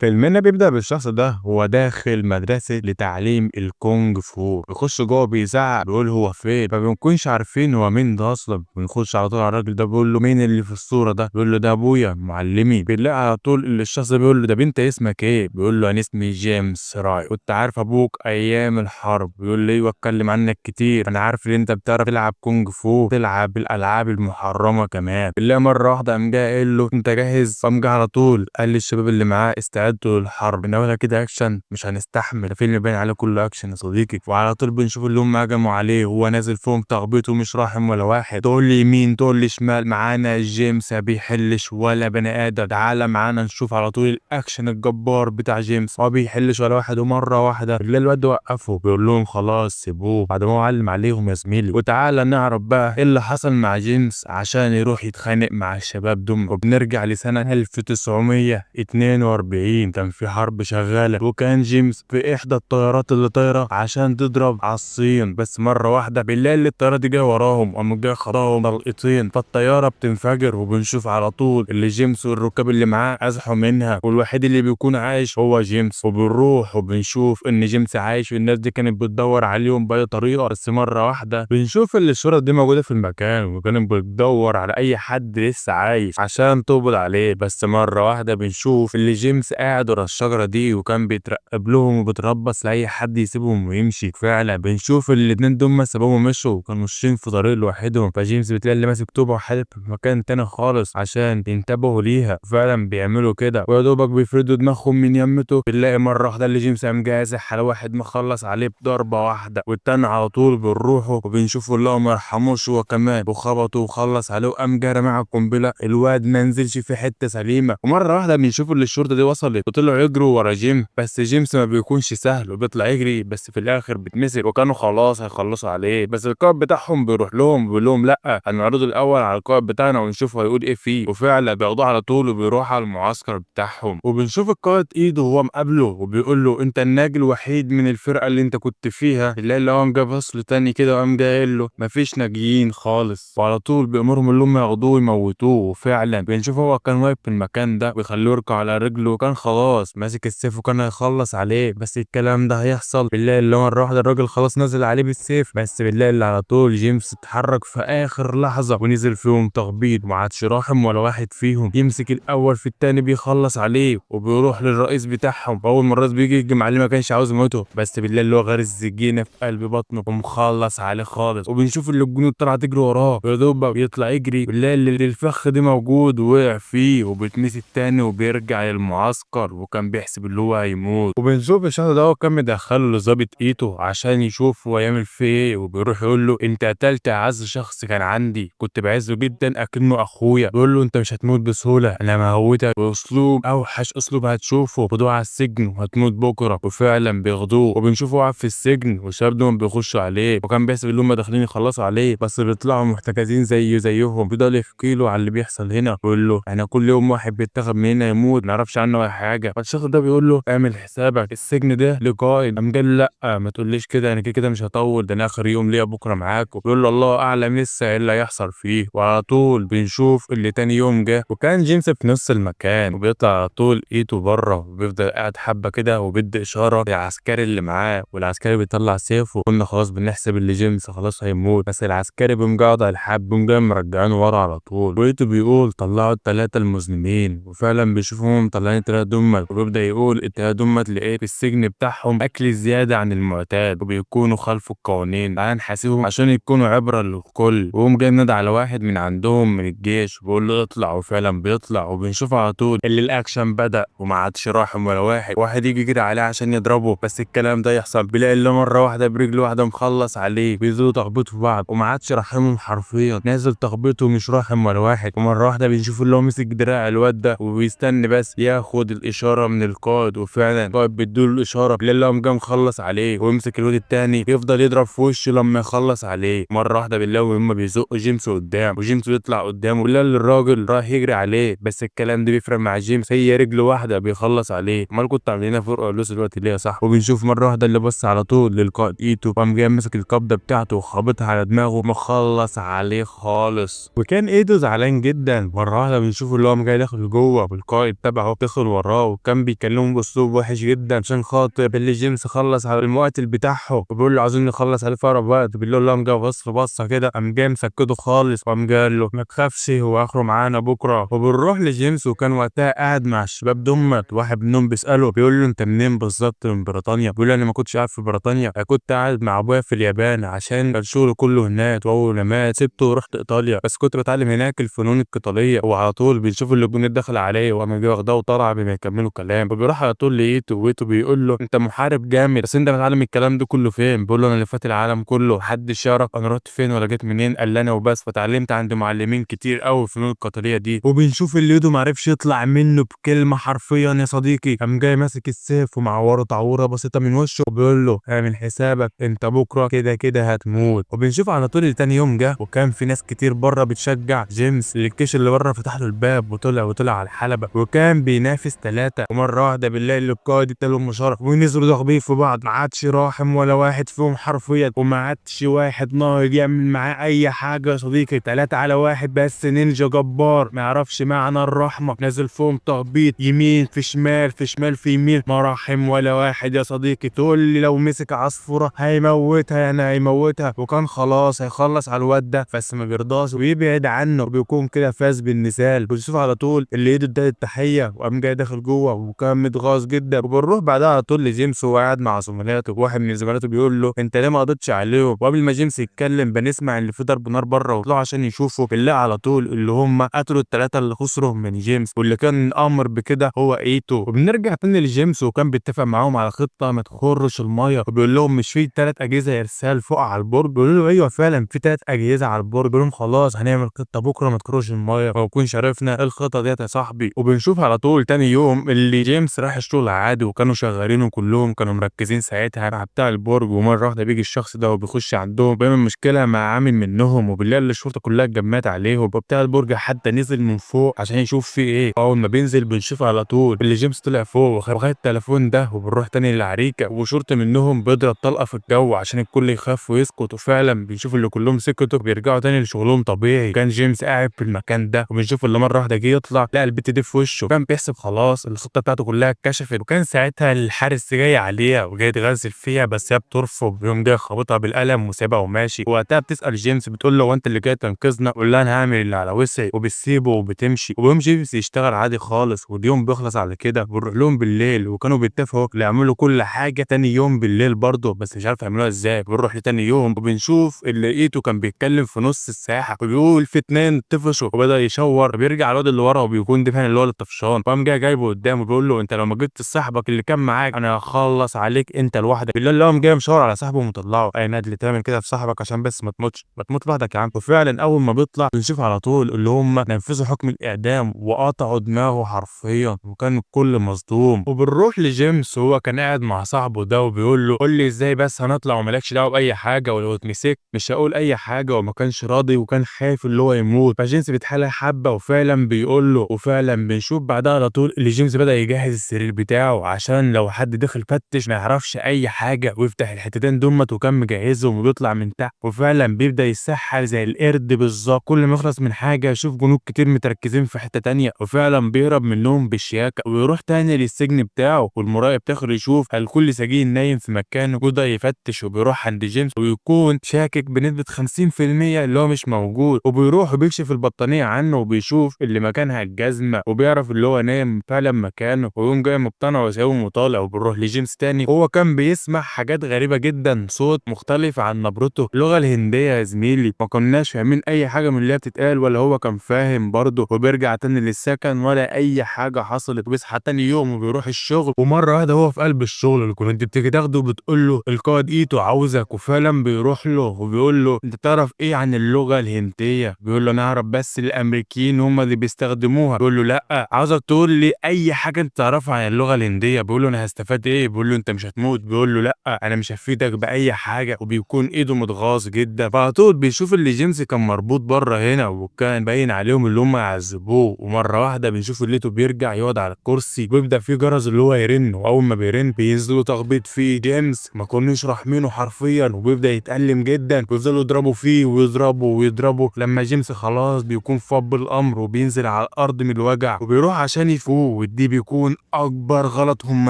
فيلمنا بيبدأ بالشخص ده هو داخل مدرسة لتعليم الكونج فو، بيخش جوه بيزعق بيقول هو فين، فبنكونش عارفين هو مين ده اصلا. بنخش على طول على الراجل ده بيقول له مين اللي في الصورة ده، بيقول له ده ابويا معلمي. بنلاقي على طول اللي الشخص ده بيقول له ده انت اسمك ايه، بيقول له انا اسمي جيمس راي، كنت عارف ابوك ايام الحرب. بيقول لي ايوه اتكلم عنك كتير، انا عارف ان انت بتعرف تلعب كونج فو، تلعب الالعاب المحرمة كمان. بنلاقي مرة واحدة قام جاي قال له انت جاهز، قام جه على طول قال للشباب اللي معاه استعدوا للحرب، من اولها كده اكشن مش هنستحمل، الفيلم باين عليه كله اكشن يا صديقي. وعلى طول بنشوف اللي هم هجموا عليه وهو نازل فيهم تخبيط ومش راحم ولا واحد، تقول لي يمين تقول لي شمال، معانا جيمس ما بيحلش ولا بني ادم. تعالى معانا نشوف على طول الاكشن الجبار بتاع جيمس، ما بيحلش ولا واحد. ومره واحده بالله الواد وقفه بيقول لهم خلاص سيبوه بعد ما هو علم عليهم يا زميلي. وتعالى نعرف بقى ايه اللي حصل مع جيمس عشان يروح يتخانق مع الشباب دول. وبنرجع لسنه 1942، كان في حرب شغاله وكان جيمس في احدى الطيارات اللي طايره عشان تضرب على الصين. بس مره واحده بالله اللي الطياره دي جايه وراهم قام جاي خطاهم طلقتين، فالطياره بتنفجر. وبنشوف على طول اللي جيمس والركاب اللي معاه ازحوا منها، والوحيد اللي بيكون عايش هو جيمس. وبنروح وبنشوف ان جيمس عايش والناس دي كانت بتدور عليهم باي طريقه. بس مره واحده بنشوف ان الشرطه دي موجوده في المكان وكانت بتدور على اي حد لسه عايش عشان تقبض عليه. بس مره واحده بنشوف اللي جيمس قاعد ورا الشجره دي وكان بيترقب لهم وبتربص لاي حد يسيبهم ويمشي. فعلا بنشوف الاتنين دول سابوهم ومشوا وكانوا ماشيين في طريق لوحدهم، فجيمس بتلاقي اللي ماسك طوبه وحادف في مكان تاني خالص عشان ينتبهوا ليها. فعلا بيعملوا كده ويا دوبك بيفردوا دماغهم من يمته. بنلاقي مره واحده اللي جيمس قام جازح على واحد مخلص عليه بضربه واحده، والتاني على طول بنروحوا وبنشوفوا اللي هو ما يرحموش هو كمان، وخبطه وخلص عليه وقام جاري مع القنبله. الواد ما نزلش في حته سليمه. ومره واحده بنشوفوا اللي الشرطه دي وصلت وطلعوا يجروا ورا جيم، بس جيمس ما بيكونش سهل وبيطلع يجري، بس في الاخر بيتمسك وكانوا خلاص هيخلصوا عليه. بس القائد بتاعهم بيروح لهم بيقول لهم لا هنعرضه الاول على القائد بتاعنا ونشوف هيقول ايه فيه. وفعلا بياخدوه على طول وبيروح على المعسكر بتاعهم. وبنشوف القائد ايده وهو مقابله وبيقول له انت الناجي الوحيد من الفرقه اللي انت كنت فيها. اللي هو قام جاب فصل تاني كده وقام جاي قايل له مفيش ناجيين خالص، وعلى طول بيامرهم ان هم ياخدوه ويموتوه. وفعلا بنشوف هو كان واقف في المكان ده ويخلوه يركع على رجله وكان خلاص ماسك السيف وكان هيخلص عليه. بس الكلام ده هيحصل بالله اللي مره واحده الراجل خلاص نزل عليه بالسيف. بس بالله اللي على طول جيمس اتحرك في اخر لحظه ونزل فيهم تخبيط وما عادش راحم ولا واحد فيهم. يمسك الاول في التاني بيخلص عليه وبيروح للرئيس بتاعهم. اول ما الرئيس بيجي يهجم عليه ما كانش عاوز يموته، بس بالله اللي هو غارس السكينه في قلب بطنه ومخلص عليه خالص. وبنشوف اللي الجنود طلع تجري وراه ويا دوب بيطلع يجري بالله اللي الفخ دي موجود ووقع فيه وبيتمسك تاني وبيرجع للمعسكر وكان بيحسب اللي هو هيموت. وبنشوف الشخص ده هو كان مدخله لظابط ايده عشان يشوف هو يعمل فيه ايه، وبيروح يقول له انت قتلت اعز شخص كان عندي، كنت بعزه جدا اكنه اخويا. بيقول له انت مش هتموت بسهوله، انا هموتك باسلوب اوحش اسلوب هتشوفه، خدوه على السجن وهتموت بكره. وفعلا بياخدوه وبنشوفه قاعد في السجن والشباب دول بيخشوا عليه وكان بيحسب ان هم داخلين يخلصوا عليه، بس بيطلعوا محتجزين زيهم. بيفضل يحكي له على اللي بيحصل هنا، بيقول له احنا كل يوم واحد بيتاخد مننا يموت ما نعرفش عنه اي حاجه. فالشخص ده بيقول له اعمل حسابك السجن ده لقائد. قام قال لا ما تقوليش كده، انا كده مش هطول، ده انا اخر يوم ليا بكره معاك. وبيقول له الله اعلم لسه ايه اللي هيحصل فيه. وعلى طول بنشوف اللي تاني يوم جه وكان جيمس في نص المكان وبيطلع على طول ايده بره وبيفضل قاعد حبه كده وبيدي اشاره للعسكري اللي معاه، والعسكري بيطلع سيفه. قلنا خلاص بنحسب اللي جيمس خلاص هيموت، بس العسكري بيقوم قاعد على الحب بيقوم جاي مرجعينه ورا على طول. وإيده بيقول طلعوا الثلاثه المذنبين، وفعلا بيشوفهم مطلعين الثلاثه دمت. وبيبدا يقول الثلاثه دمت لقيت في السجن بتاعهم اكل زياده عن المعتاد وبيكونوا خالفوا القوانين، تعال نحاسبهم عشان يكونوا عبره للكل. وقوم جاي نادى على واحد من عندهم من الجيش وبيقول له اطلع، وفعلا بيطلع. وبنشوف على طول اللي الاكشن بدا وما عادش راحم ولا واحد يجي يجري عليه عشان يضربه. بس الكلام ده يحصل بيلاقي اللي مره واحده برجل واحده مخلص عليه، بينزلوا تخبطوا في بعض وما عادش راحمهم حرفيا، نازل تخبطه مش راحم ولا واحد. ومره واحده بنشوف اللي هو مسك دراع الواد ده وبيستنى بس ياخد الاشاره من القائد. وفعلا القائد بيديله الاشاره اللي قام جاي مخلص عليه ويمسك الواد التاني يفضل يضرب في وشه لما يخلص عليه. مره واحده بنلاقي هم بيزقوا جيمس قدام وجيمس بيطلع قدامه بنلاقي الراجل رايح يجري عليه، بس الكلام ده بيفرق مع جيمس، هي رجل واحده بيخلص عليه. امال كنت عاملينها فرقه لوس الوقت ليه يا صح. وبنشوف مره واحده اللي بص على طول للقائد ايتو قام جاي مسك القبضه بتاعته وخابطها على دماغه مخلص عليه خالص. وكان ايدو زعلان جدا. مره واحده بنشوف اللي هو قام جاي داخل جوه والقائد تبعه دخل وراه وراه، وكان بيكلمه باسلوب وحش جدا عشان خاطر اللي جيمس خلص على المقاتل بتاعه، وبيقول له عايزين نخلص عليه في اقرب وقت. بالله قام جه بص بصه كده، قام جاي مسكته خالص، وقام قال له ما تخافش هو اخره معانا بكره. وبنروح لجيمس وكان وقتها قاعد مع الشباب دمت، واحد منهم بيساله بيقول له انت منين بالظبط؟ من بريطانيا. بيقول له انا ما كنتش قاعد في بريطانيا، انا كنت قاعد مع ابويا في اليابان عشان الشغل كله هناك، واول ما مات سبته ورحت ايطاليا، بس كنت بتعلم هناك الفنون القتاليه. وعلى طول بيشوف اللي الجنود داخل عليه، وقام جاي واخداه وطلع قبل ما يكملوا كلام. فبيروح على طول لقيته، ويته بيقول له انت محارب جامد، بس انت متعلم الكلام ده كله فين؟ بيقول له انا لفيت العالم كله، محدش يعرف انا رحت فين ولا جيت منين، قال لي انا وبس، فتعلمت عند معلمين كتير قوي الفنون القتاليه دي. وبنشوف اللي ايده معرفش يطلع منه بكلمه حرفيا يا صديقي، قام جاي ماسك السيف ومعوره تعوره بسيطه من وشه، وبيقول له اعمل حسابك انت بكره كده كده هتموت. وبنشوف على طول تاني يوم جه، وكان في ناس كتير بره بتشجع جيمس. الكيش اللي بره فتح له الباب وطلع على الحلبه، وكان بينافس ثلاثه، ومره واحده بالليل القائد ادالهم مشاره ونزلوا ضاغبين في بعض، ما عادش راحم ولا واحد فيهم حرفيا، وما عادش واحد ناقد يعمل معاه اي حاجه يا صديقي. 3 على 1 بس، نينجا جبار ما يعرفش معنى الرحمه، نازل فيهم تخبيط يمين في شمال في شمال في يمين، ما رحم ولا واحد يا صديقي. تقول لي لو مسك عصفوره هيموتها، يعني هيموتها، وكان خلاص هيخلص على الواد ده، بس ما بيرضاش ويبعد عنه، وبيكون كده فاز بالنزال. بنشوف على طول اللي ايده ادت التحيه، وقام جاي داخل جوه وكان متغاظ جدا. وبنروح بعدها على طول لجيمس وهو قاعد مع زملاته، واحد من زملاته بيقول له انت ليه ما قضيتش عليهم؟ وقبل ما جيمس يتكلم بنسمع ان في ضرب نار بره، وطلعوا عشان يشوفوا بالله على طول اللي هم قتلوا الثلاثه اللي خسروا من جيمس، واللي كان امر بكده هو ايتو. وبنرجع تاني لجيمس وكان بيتفق معاهم على خطه ما تخرش الميه، وبيقول لهم مش في 3 اجهزه ارسال فوق على البرج؟ بيقولوا له ايوه فعلا في 3 اجهزه على البرج. بيقول لهم خلاص هنعمل خطه بكره ما تخرش الميه، ما نكونش عرفنا ايه الخطه ديت يا صاحبي. وبنشوف على طول تاني يوم اللي جيمس راح الشغل عادي، وكانوا شغالين وكلهم كانوا مركزين ساعتها مع بتاع البرج، ومره واحده بيجي الشخص ده وبيخش عندهم بيعمل مشكله مع عامل منهم، وبالليل الشرطه كلها اتجمعت عليه، وبتاع البرج حتى نزل من فوق عشان يشوف فيه ايه. اول ما بينزل بنشوف على طول اللي جيمس طلع فوق وخد التليفون ده، وبنروح تاني للعريكه وشرطه منهم بيضرب طلقه في الجو عشان الكل يخاف ويسكت، وفعلا بنشوف اللي كلهم سكتوا بيرجعوا تاني لشغلهم طبيعي. كان جيمس قاعد في المكان ده، وبنشوف اللي مره واحده جه يطلع لقى البت دي في وشه، كان بيحسب خلاص الخطه بتاعته كلها اتكشفت. وكان ساعتها الحارس جاي عليها وجاي يتغزل فيها، بس هي بترفض، يقوم جاي خابطها بالقلم وسابها وماشي. وقتها بتسال جيمس بتقول له هو انت اللي جاي تنقذنا؟ قول لها انا هعمل اللي على وسعي، وبتسيبه وبتمشي. وبيقوم جيمس يشتغل عادي خالص، واليوم بيخلص على كده. بنروح لهم بالليل وكانوا بيتفقوا يعملوا كل حاجه تاني يوم بالليل برضه، بس مش عارف يعملوها ازاي. بنروح لتاني يوم وبنشوف اللي لقيته كان بيتكلم في نص الساحه، وبيقول في 2 طفشوا، وبدا يشور. بيرجع الواد اللي ورا وبيكون ده فعلا اللي هو الطفشان، وقام جايبه قدامه بيقول له انت لو ما جبت صاحبك اللي كان معاك انا هخلص عليك انت لوحدك. بالله اللي قام جاي مشاور على صاحبه ومطلعه، اي نادي تعمل كده في صاحبك عشان بس ما تموتش، ما تموت لوحدك يا عم. وفعلا اول ما بيطلع بنشوف على طول اللي هم نفذوا حكم الاعدام وقطعوا دماغه حرفيا، وكان الكل مصدوم. وبنروح لجيمس وهو كان قاعد مع صاحبه ده، وبيقول له قول لي ازاي بس هنطلع ومالكش دعوه باي حاجه، ولو اتمسكت مش هقول اي حاجه. وما كانش راضي وكان خايف اللي هو يموت. فجيمس بيتحلى حبه وفعلا بيقول له، وفعلا بنشوف بعدها على طول اللي جيمس بدا يجهز السرير بتاعه عشان لو حد دخل فتش ما يعرفش اي حاجه، ويفتح الحتتين دمت وكان مجهزهم وبيطلع من تحت. وفعلا بيبدا يسحر زي القرد بالظبط، كل ما يخلص من حاجه يشوف جنود كتير متركزين في حته تانيه، وفعلا بيهرب منهم بالشياكه ويروح تاني للسجن بتاعه. والمراقب داخل يشوف هل كل سجين نايم في مكانه، ويبدا يفتش وبيروح عند جيمس ويكون شاكك بنسبه 50% اللي هو مش موجود، وبيروح وبيكشف البطانيه عنه وبيشوف اللي مكانها الجزمه، وبيعرف اللي هو نايم فعلا مكانه، ويقوم جاي مقتنع وساوي وطالع. وبنروح لجيمس تاني هو كان بيسمع حاجات غريبه جدا، صوت مختلف عن نبرته، اللغه الهنديه يا زميلي، ما كناش فاهمين اي حاجه من اللي بتتقال ولا هو كان فاهم برضه. وبيرجع تاني للسكن ولا اي حاجه حصلت، بيصحى تاني يوم وبيروح الشغل، ومره واحده هو في قلب الشغل اللي كنت بتيجي تاخده بتقول له القائد ايتو عاوزك. وفعلا بيروح له وبيقول له انت تعرف ايه عن اللغه الهنديه؟ بيقول له انا اعرف بس الامريكيين هم اللي بيستخدموها. بيقول له لا، عاوزك تقول لي اي حاجه انت تعرفها عن اللغه الهنديه. بيقول له انا هستفاد ايه؟ بيقول له انت مش هتموت. بيقول له لا انا مش هفيدك باي حاجه، وبيكون ايده متغاظ جدا. فعلى طول بيشوف اللي جيمس كان مربوط بره هنا، وكان باين عليهم اللي هم يعذبوه. ومره واحده بنشوف الليتو بيرجع يقعد على الكرسي، ويبدا في جرس اللي هو يرن، واول ما بيرن بينزلوا تخبيط فيه جيمس ما كناش راحمينه حرفيا، وبيبدا يتألم جدا، ويفضلوا يضربوا فيه ويضربوا لما جيمس خلاص بيكون فاض بالامر وبينزل على الارض من الوجع، وبيروح عشان يفوق. ودي بيكون اكبر غلط هم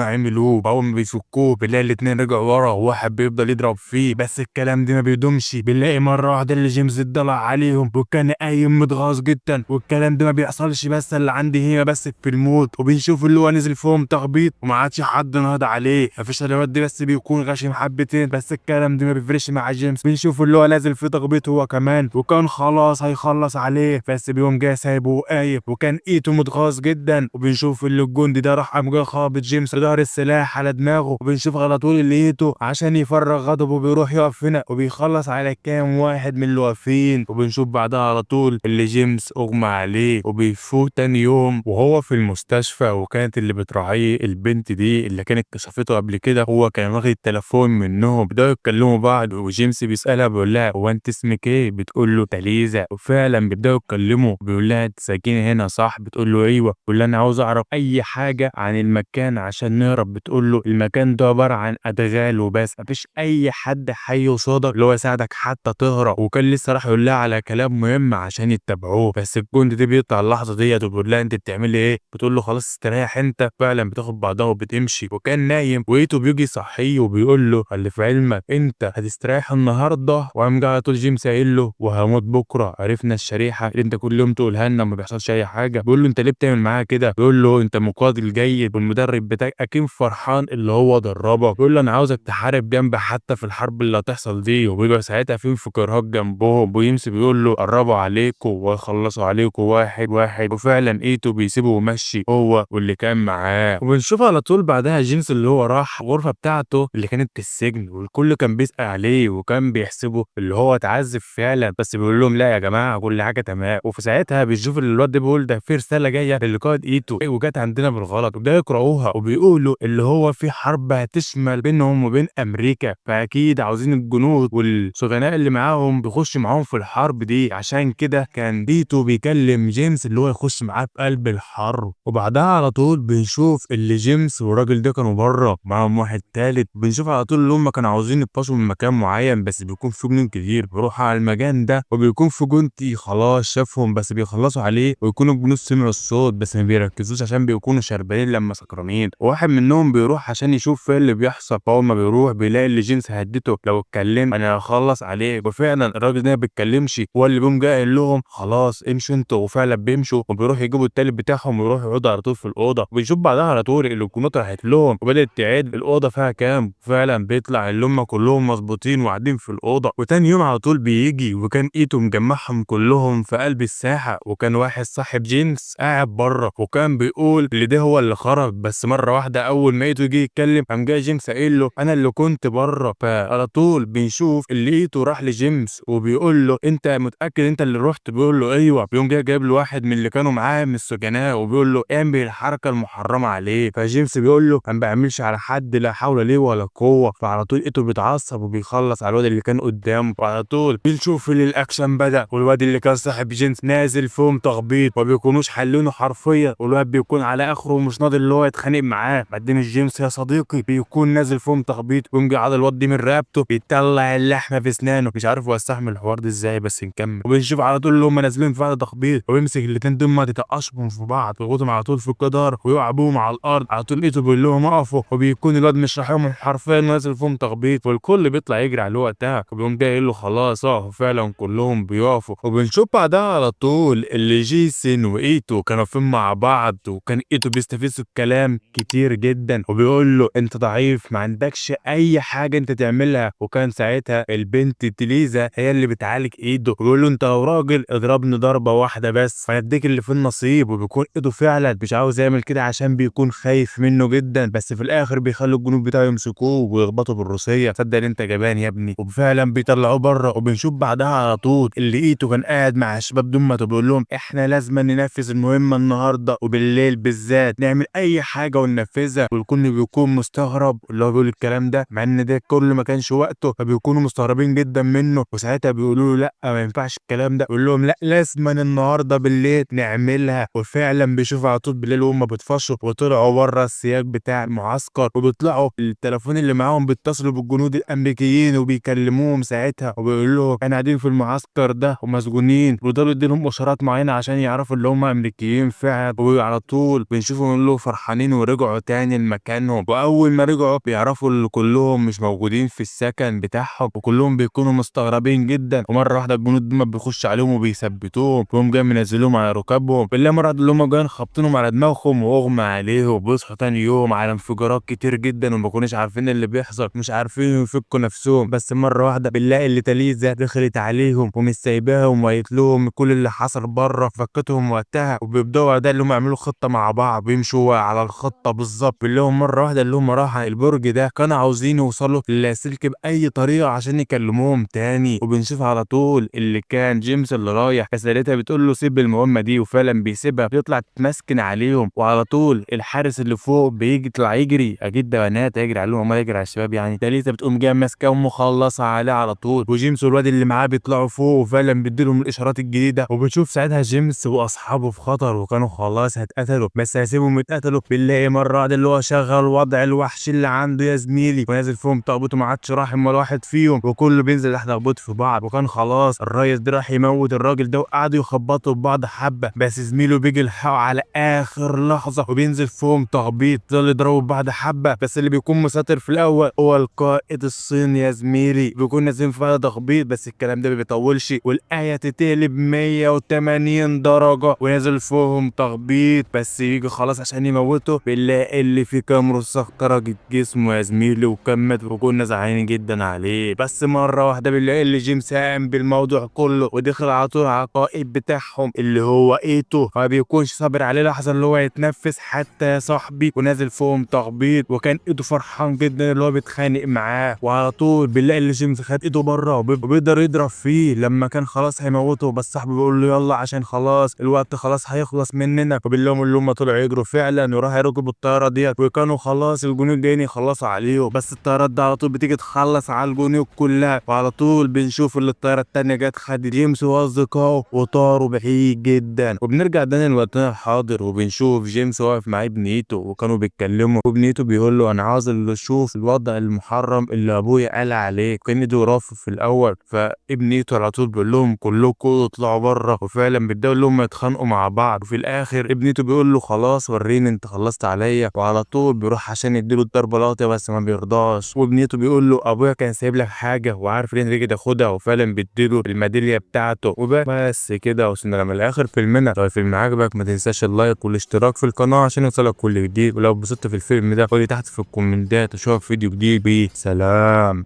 عملوه. اول ما بيفكوه بنلاقي الاتنين رجعوا ورا وواحد بيفضل يضرب فيه، بس الكلام ده ما بيدومش. بنلاقي مره واحده اللي جيمس اتطلع عليهم وكان قايم متغاظ جدا، والكلام ده ما بيحصلش بس اللي عندي هنا بس في الموت. وبنشوف اللي هو نزل فيهم تخبيط وما عادش حد نهض عليه، مفيش الواد دي بس بيكون غشيم حبتين، بس الكلام ده ما بيفرقش مع جيمس. بنشوف اللي هو نازل في تخبيط هو كمان، وكان خلاص هيخلص عليه بس بيقوم جاي سايبه وقايم، وكان ايته متغاظ جدا. وبنشوف اللي الجندي ده راح قام جاي خابط جيمس بظهر السلاح على دماغه، وبنشوف على طول اللي ايته عشان يفرغ غضبه بيروح يقف هنا وبيخلص على كام واحد من اللي واقفين. وبنشوف بعدها على طول اللي جيمس اغمى عليه وبيفوق تاني يوم وهو في المستشفى. وكانت اللي بتراعيه البنت دي اللي كانت كشفته قبل كده، هو كان واخد التليفون منهم. بدأوا يتكلموا بعض وجيمس بيسألها بيقول لها هو انت اسمك ايه؟ بتقول له تاليزا. وفعلا بيبدأوا يتكلموا، بيقول لها انت ساكنه هنا صح؟ بتقول له ايوه. بيقول لها انا عاوز اعرف اي حاجه عن المكان عشان نهرب. بتقول له المكان ده عباره عن ادغال وبس، مفيش اي حد حي قصادك اللي هو يساعدك حتى تهرب. وكان لسه راح يقول لها على كلام مهم عشان يتبعوه، بس الجندي ده بيقطع اللحظه ديت وبيقول لها انت بتعملي ايه؟ بتقول له خلاص استريح انت. فعلا بتاخد بعضها وبتمشي، وكان نايم وايته بيجي يصحيه وبيقول له اللي في علمك انت هتستريح النهارده. وقام جاي على طول جيمس قايل له وهموت بكره. عرفنا الشريحه اللي انت كل يوم تقولها لنا ما بيحصلش اي حاجه. بيقول له انت ليه بتعمل معاها كده؟ بيقول له انت مقاتل جيد والمدرب بتاعك اكيد فرحان اللي هو دربك. بيقول له انا عاوزك تحارب جنبي حتى في الحرب اللي هتحصل دي. وبيبقى ساعتها في انفجارات جنبهم، ويمس بيقول له قربوا عليكم ويخلصوا عليكم واحد واحد. وفعلا ايته بيسيبه ومشي هو واللي كان معاه. وبنشوف على طول بعدها جيمس اللي هو راح الغرفه بتاعته اللي كانت في السجن، والكل كان بيسأل عليه وكان بيحسبه اللي هو اتعذب فعلا، بس بيقول لهم لا يا جماعه كل حاجه تمام. وفي ساعتها بيشوف الواد ده بيقول ده في رساله جايه للقائد ايتو وجت عندنا بالغلط، وبداوا يقراوها وبيقولوا اللي هو في حرب هتشمل بينهم وبين امريكا، فاكيد عاوزين الجنود والسجناء اللي معاهم بيخش معاهم في الحرب دي. عشان كده كان ايتو بيكلم جيمس اللي هو يخش معاه في قلب الحرب. وبعدها على طول بنشوف اللي جيمس والراجل ده كانوا بره معاهم واحد تالت. بنشوف على طول اللي هم كانوا عاوزين يبطشوا من مكان معين، بس بيكون في جنود كتير بيروحوا على المكان ده، وبيكون في جندي خلاص شافهم بس بيخلصوا عليه، ويكونوا الجنود سمعوا الصوت بس ما بيركزوش عشان بيكونوا شربانين لما سكرانين. واحد منهم بيروح عشان يشوف ايه اللي بيحصل، فاول ما بيروح بيلاقي اللي جيمس هدته لو اتكلم انا هخلص عليه. وفعلا الراجل ده ما بيتكلمش، هو اللي بيقوم جاي قايل لهم خلاص امشوا انتوا. وفعلا بيمشوا وبيروح يجيبوا التالت بتاعهم ويروحوا يقعدوا على طول في الاوضه. وبنشوف بعدها على طول اللي الجنود راحت لهم وبدات تعد الاوضه فيها كام. فعلا بيطلع اللي هم كلهم مظبوطين وقاعدين في الاوضه. وتاني يوم على طول بيجي وكان ايتو مجمعهم كلهم في قلب الساحه، وكان واحد صاحب جيمس قاعد بره وكان بيقول اللي ده هو اللي خرج. بس مره واحده اول ما ايتو يجي يتكلم قام جاي جيمس قايل له انا اللي كنت بره. فعلى طول بنشوف اللي ايتو راح لجيمس وبيقول له انت متاكد انت اللي رحت؟ بيقول له ايوه. بيقوم جاي جايب له واحد من اللي كانوا معاه من السجناء وبيقول له اعمل الحركه المحرمه عليه. فجيمس بيقول له ما بعملش على حد لا حول لي ولا قوه. فعلى طول ايتو بيتعصب وبيخلص على الواد اللي كان قدامه. وعلى طول بنشوف اللي الاكشن بدا، والواد اللي كان صاحب جيمس نازل فيهم تخبيط ما بيكونوش حلينه حرفيا، والواد بيكون على اخره ومش ناضي اللي هو يتخانق معاه. بعدين الجيمس يا صديقي بيكون نازل فيهم تخبيط ويقوم جاي على الواد دي من رقبته بيطلع اللحمه في اسنانه. مش عارف هو استحمل الحوار ده ازاي، بس نكمل. وبنشوف على طول اللي هم نازلين في بعض تخبيط وبيمسك الاتنين دول ما تتقشبهم في بعض ويغوطهم على طول في الجدار ويقع بيهم على الارض. على طول ايته بيقول لهم اقفوا، وبيكون الواد مش رايحهم حرفيا نازل فيهم تخبيط، والكل بيطلع يجري على الوقت ده وبيقوم جاي يقول له خلاص اقفوا. فعلا كلهم بيقفوا. وبنشوف بعدها على طول اللي جيسون وايتو كانوا فين مع بعض، وكان ايتو بيستفز الكلام كتير جدا وبيقول له انت ضعيف ما عندكش اي حاجه انت تعملها. وكان ساعتها البنت تليزا هي اللي بتعالج ايده وبيقول له انت لو راجل اضربني ضربه واحده بس فنديك اللي في النصيب. وبيكون ايده فعلا مش عاوز يعمل كده عشان بيكون خايف منه جدا، بس في الاخر بيخلوا الجنود بتاعه يمسكوه ويخبطوا بالروسيه. تصدق ان انت جبان يا ابني. وفعلا بيطلعوه بره. وبنشوف بعدها على طول اللي ايته كان قاعد مع الشباب دمت وبيقول لهم احنا لازم ننفذ المهمه النهارده وبالليل بالذات نعمل اي حاجه وننفذها. والكل بيكون مستغرب اللي هو بيقول الكلام ده مع ان ده كل ما كانش وقته، فبيكونوا مستغربين جدا منه. وساعتها بيقولوا له لا ما ينفعش الكلام ده. بيقول لهم لا لازم النهارده بالليل نعملها. وفعلا بيشوفوا على طول بالليل وهم بيتفشوا وطلعوا بره السياج بتاع المعسكر، وبيطلعوا التليفون اللي معاهم بيتصلوا بالجنود الامريكيين وبيكلموهم ساعتها وبيقولوا لهم احنا قاعدين في المعسكر ده ومسجونين، ويقدروا يديلهم اشارات معينه عشان يعرفوا اللي هم امريكيين فعلا. وعلى طول بنشوفهم اللي فرحانين ورجعوا تاني لمكانهم. واول ما رجعوا بيعرفوا اللي كلهم مش موجودين في السكن بتاعهم، وكلهم بيكونوا مستغربين جدا. ومره واحده الجنود دول بيخش عليهم وبيثبتوهم، وهم جاي منزلوهم على ركابهم. بالله مره واحده اللي هم جايين خابطينهم على دماغهم واغمى عليهم، بيصحوا تاني يوم على انفجارات كتير جدا وما كانوش عارفين اللي بيحصل، مش عارفين يفكوا نفسهم. بس مره واحده بنلاقي اللي تاليزا دخلت عليهم ومش سايباهم وقالت لهم كل اللي حصل بره، فكتهم وقتها وبيبداوا ده اللي هم يعملوا خطه مع بعض ويمشوا على الخطه بالظبط. اللي هم مره واحده اللي هم راحوا البرج ده كانوا عاوزين يوصلوا للاسلك باي طريقه عشان يكلموهم تاني. وبنشوف على طول اللي كان جيمس اللي رايح، بس لقيتها بتقول له سيب المهمه دي، وفعلا بيسيبها بيطلع تمسكن عليهم. وعلى طول الحارس اللي فوق بيجي يطلع يجري، اكيد ده بنات هيجري عليهم، امال يجري على الشباب يعني. تاليتا بتقوم جايه ماسكاه ومخلصه عليه على طول، وجيمس والواد اللي معاه بيطلعوا فوق وفعلا بيديلهم الاشارات الجديده. وبنشوف ساعتها جيمس واصحابه في خطر وكانوا خلاص هيتقتلوا، بس هيسيبهم يتقتلوا. بنلاقي مره واحده اللي هو شغل وضع الوحش اللي عنده يا زميلي، ونازل فيهم تخبطه ما عادش راحم ولا واحد فيهم، وكله بينزل تحت تخبط في بعض. وكان خلاص الريس ده راح يموت الراجل ده، وقعدوا يخبطوا ببعض حبه، بس زميله بيجي يلحقه على اخر لحظه وبينزل فيهم تخبيط. ضل يضربوا ببعض حبه، بس اللي بيكون مسيطر في الاول هو القائد الصيني يا زميلي، بيكون نازلين فيها تخبيط. بس الكلام ده ما بيطولش والايه تتقلب 180 درجه ونازل فيهم تخبيط، بس يجي خلاص عشان يموته بنلاقي اللي في كام رصاص خرجت جسمه يا زميلي وكان مات، وكنا زعلانين جدا عليه. بس مره واحده بنلاقي اللي جيمس قام بالموضوع كله ودخل على طول على القائد بتاعهم اللي هو ايتو، ما بيكونش صابر عليه لحظه اللي هو يتنفس حتى يا صاحبي، ونازل فيهم تخبيط. وكان ايتو فرحان جدا اللي هو بيتخانق معاه. وعلى طول بنلاقي اللي جيمس خد ايده بره وبيقدر يضرب فيه لما كان خلاص هيموته، بس صاحبه بيقول له يلا عشان خلاص الوقت خلاص هيخلص مننا. وباللهم اللي هم طلعوا يجروا فعلا وراح يركبوا الطياره ديت، وكانوا خلاص الجنود جايين يخلصوا عليهم. بس الطيارات دي على طول بتيجي تخلص على الجنود كلها. وعلى طول بنشوف اللي الطياره التانيه جت خدت جيمس واصدقائه وطاروا بعيد جدا. وبنرجع تاني لوقتنا الحاضر وبنشوف جيمس واقف مع ابنيته وكانوا بيتكلموا، وابنيته بيقول له انا عاوز اشوف الوضع المحرم اللي ابويا قال عليه. كان ايده رافض في الاول، فابنيته على طول بيقول لهم كلكم اطلعوا بره، وفعلا بيبداوا اللي هم يتخانقوا مع بعض. وفي الاخر ابنيته بيقول له خلاص وريني انت خلصت عليا، وعلى طول بيروح عشان يديله الضربه لاطيه بس ما بيرضاش. وابنيته بيقول له ابويا كان سايب لك حاجه وعارف ليه تيجي تاخدها، وفعلا بيديله الميداليه بتاعته. وبس كده وصلنا لما الاخر فيلمنا. لو الفيلم عجبك ما تنساش اللايك والاشتراك في القناه عشان يوصلك كل جديد، ولو اتبسطت في الفيلم ده قولي تحت في الكومنتات. اشوفك فيديو جديد. سلام.